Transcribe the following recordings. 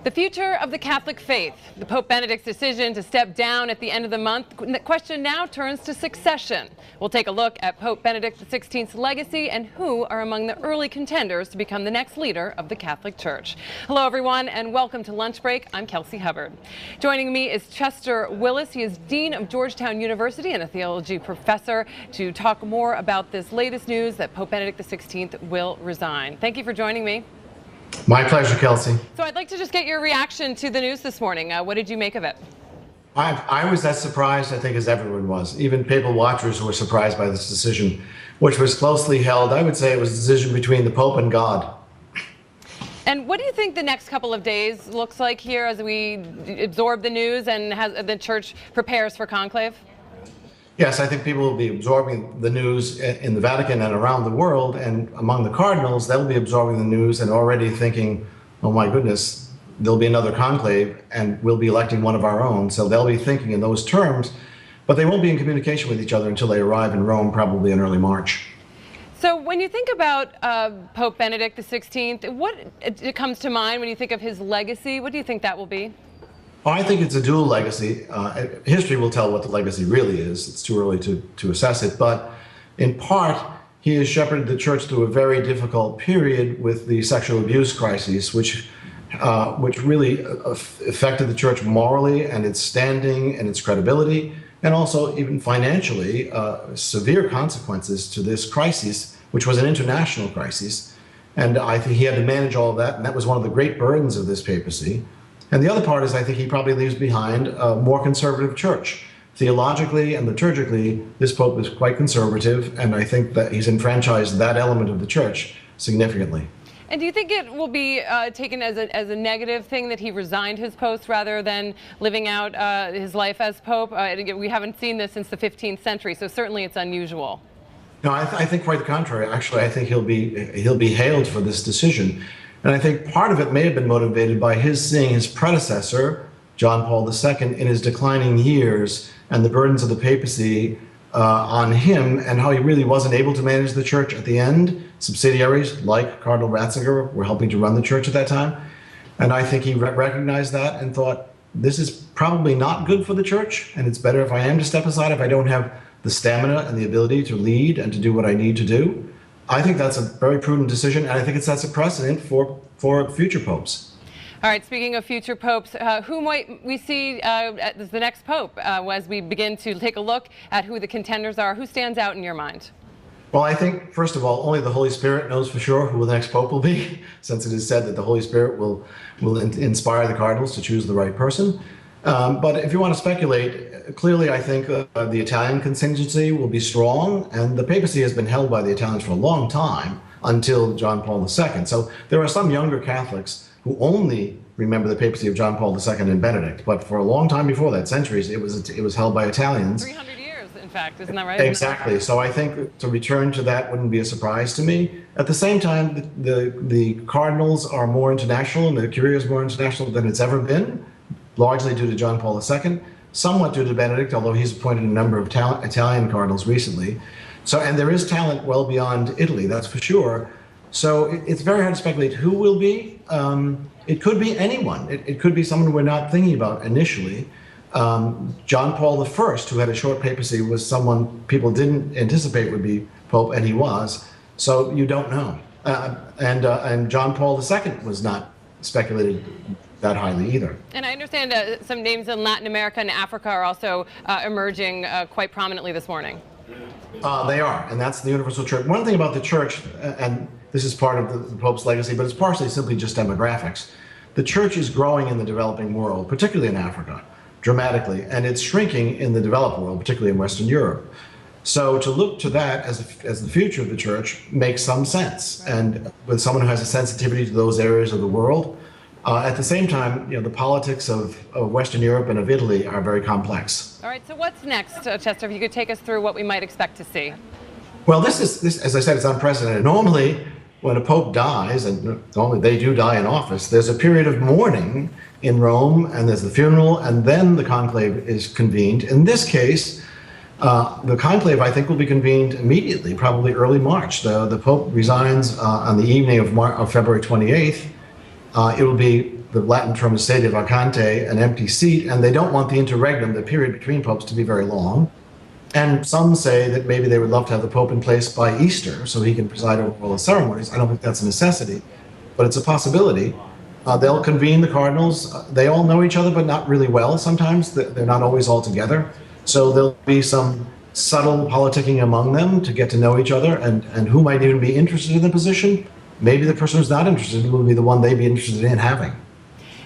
The future of the Catholic faith. The Pope Benedict's decision to step down at the end of the month. The question now turns to succession. We'll take a look at Pope Benedict XVI's legacy and who are among the early contenders to become the next leader of the Catholic Church. Hello, everyone, and welcome to Lunch Break. I'm Kelsey Hubbard. Joining me is Chester Willis. He is Dean of Georgetown University and a theology professor to talk more about this latest news that Pope Benedict XVI will resign. Thank you for joining me. My pleasure, Kelsey. So I'd like to just get your reaction to the news this morning. What did you make of it? I was as surprised, I think, as everyone was. Even papal watchers were surprised by this decision, which was closely held. I would say it was a decision between the Pope and God. And what do you think the next couple of days looks like here as we absorb the news and the Church prepares for conclave? Yes, I think people will be absorbing the news in the Vatican and around the world, and among the cardinals, they'll be absorbing the news and already thinking, oh my goodness, there'll be another conclave and we'll be electing one of our own. So they'll be thinking in those terms, but they won't be in communication with each other until they arrive in Rome, probably in early March. So when you think about Pope Benedict XVI, what comes to mind when you think of his legacy? What do you think that will be? I think it's a dual legacy. History will tell what the legacy really is. It's too early to assess it. But in part, he has shepherded the Church through a very difficult period with the sexual abuse crisis, which really affected the Church morally and its standing and its credibility, and also even financially, severe consequences to this crisis, which was an international crisis. And I think he had to manage all of that, and that was one of the great burdens of this papacy. And the other part is I think he probably leaves behind a more conservative church. Theologically and liturgically, this Pope is quite conservative, and I think that he's enfranchised that element of the church significantly. And do you think it will be taken as a negative thing that he resigned his post rather than living out his life as Pope? We haven't seen this since the 15th century, so certainly it's unusual. No, I think quite the contrary. Actually, I think he'll be hailed for this decision. And I think part of it may have been motivated by his seeing his predecessor, John Paul II, in his declining years and the burdens of the papacy on him, and how he really wasn't able to manage the church at the end. Subsidiaries like Cardinal Ratzinger were helping to run the church at that time. And I think he recognized that and thought, this is probably not good for the church, and it's better if I am to step aside if I don't have the stamina and the ability to lead and to do what I need to do. I think that's a very prudent decision, and I think it sets a precedent for future popes. All right, speaking of future popes, who might we see as the next pope as we begin to take a look at who the contenders are? Who stands out in your mind? Well, I think, first of all, only the Holy Spirit knows for sure who the next pope will be, since it is said that the Holy Spirit will inspire the cardinals to choose the right person. But if you want to speculate, clearly I think the Italian contingency will be strong, and the papacy has been held by the Italians for a long time, until John Paul II. So there are some younger Catholics who only remember the papacy of John Paul II and Benedict, but for a long time before that, centuries, it was held by Italians. 300 years, in fact, isn't that right? Exactly. So I think to return to that wouldn't be a surprise to me. At the same time, the cardinals are more international, and the Curia is more international than it's ever been, largely due to John Paul II, somewhat due to Benedict, although he's appointed a number of Italian cardinals recently. So, and there is talent well beyond Italy, that's for sure. So it's very hard to speculate who will be. It could be anyone. It could be someone we're not thinking about initially. John Paul I, who had a short papacy, was someone people didn't anticipate would be Pope, and he was. So you don't know. And John Paul II was not speculated that highly either. And I understand some names in Latin America and Africa are also emerging quite prominently this morning. They are, and that's the universal church. One thing about the church, and this is part of the Pope's legacy, but it's partially simply just demographics. The church is growing in the developing world, particularly in Africa, dramatically, and it's shrinking in the developed world, particularly in Western Europe. So to look to that as the future of the church makes some sense. And with someone who has a sensitivity to those areas of the world, at the same time, the politics of Western Europe and of Italy are very complex. All right, so what's next, Chester? If you could take us through what we might expect to see. Well, this, as I said, it's unprecedented. Normally, when a pope dies, and normally they do die in office, there's a period of mourning in Rome, and there's the funeral, and then the conclave is convened. In this case, the conclave, I think, will be convened immediately, probably early March. The Pope resigns on the evening of February 28th. It will be the Latin term is sede vacante, an empty seat, and they don't want the interregnum, the period between popes, to be very long. And some say that maybe they would love to have the Pope in place by Easter so he can preside over all the ceremonies. I don't think that's a necessity, but it's a possibility. They'll convene the cardinals. They all know each other, but not really well sometimes. They're not always all together. So there'll be some subtle politicking among them to get to know each other, and who might even be interested in the position. Maybe the person who's not interested will be the one they'd be interested in having.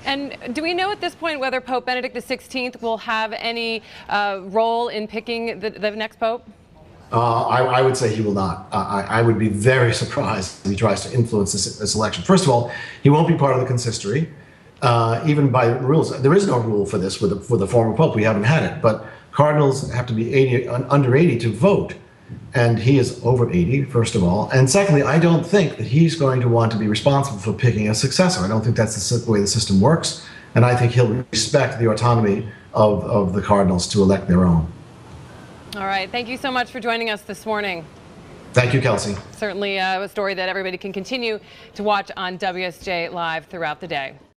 And do we know at this point whether Pope Benedict XVI will have any role in picking the next pope? I would say he will not. I would be very surprised if he tries to influence this election. First of all, he won't be part of the consistory, even by rules. There is no rule for this with the former pope. We haven't had it, but cardinals have to be under 80 to vote, and he is over 80, first of all. And secondly, I don't think that he's going to want to be responsible for picking a successor. I don't think that's the way the system works, and I think he'll respect the autonomy of the cardinals to elect their own. All right. Thank you so much for joining us this morning. Thank you, Kelsey. Certainly a story that everybody can continue to watch on WSJ Live throughout the day.